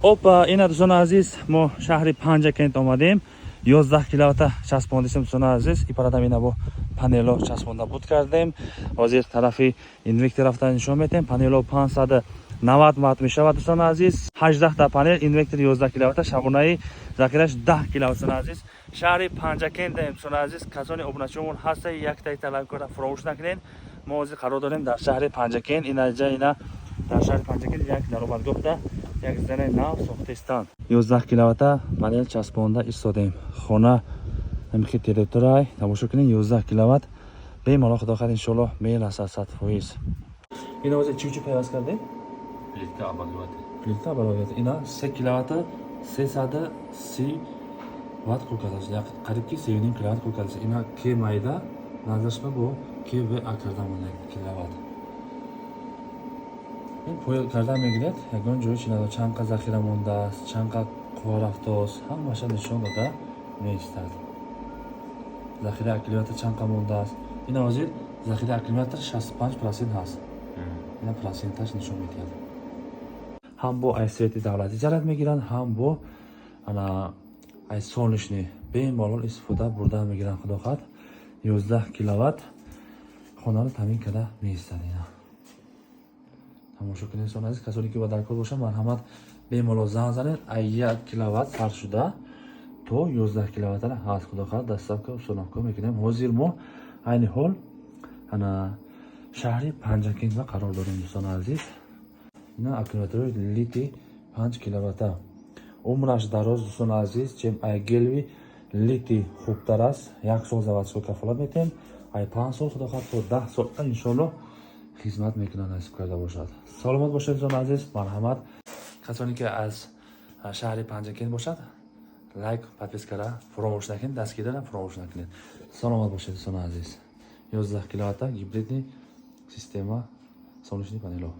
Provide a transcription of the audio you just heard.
Опа, ина дӯстони азиз, мо шаҳри Панҷакент омадем. 11 киловатта часпондисем дӯстони азиз. Ипарадам ина бо панело часпонда буд кардем. Ҳозир тарафи инвектор рафта нишон метем. Панело 590 ватт мешавад дӯстони азиз. 18 та панел, инвектор 11 киловатта, шабонаи закираш 10 киловатт дӯстони азиз. Шаҳри Панҷакентем дӯстони азиз. Касони обуначиёмон ҳастед, як тайта лайк карда фаромӯш накунед. Мо ҳозир қарор дорем дар шаҳри Панҷакент. Ина дар шаҳри Панҷакент як даромадгоҳда як занаи нав сохтистанд. 11 киловатта панел часпонда истодем. Хона ҳамихи телевизорай тамошо кунед. 11 киловатт бемало худо хад иншоалло мерасад 100%. Ина ҳозир чӣ пайваст кардем? Плита обогреватель. Ина 3 киловатта 330 ватт кул кардааст. Як қарибки 3.5 киловатт кул кардааст. Ина ки майда назаршба бо ки в акарда монад киловатт. ин поя карда мегирад. Ягон ҷои чи надо чанқа захира мондааст, чанқа қува рафтоост, ҳамаша нишон дода меистад. Захира аккумулятор чанқа мондааст. Ина ҳозир захира аккумулятор 65% ҳаст. Ина проценташ нишон медиҳад. ҳам бо айсвети давлатӣ зарад мегиранд, ҳам бо ай солнечный бемалол истифода бурда мегиранд. Худо хад 11 киловатт хонаро таъмин карда меистад. Ина тамошо кунед дӯстони азиз. Касоне ки ба дар кор бошанд марҳамат бемалол занг занед. Ай 1 киловатт сар шуда то 11 киловаттара ҳаст. Худо хад доставка установка мекунем. Ҳозир мо айни ҳол шаҳри Панҷакентда қарор дорем дӯстони азиз. ина аккумулятори литий 5 киловатта. Умраш дароз дӯстони азиз. Чем ай гелви литий хубтар аст. 1 сол заводской кафолат метем. Ай 5 сол худо хад то 10 сол иншоалло хизмат мекунад насиб карда бошад. Саломат бошед дӯстони азиз. Марҳамат. Касоне ки аз шаҳри Панҷакент бошад, лайк, подпискара фаромӯш накунед, даст кидаам фаромӯш накунед. Саломат бошед дӯстони азиз. 11 киловатта гибридный система солнечных панелов.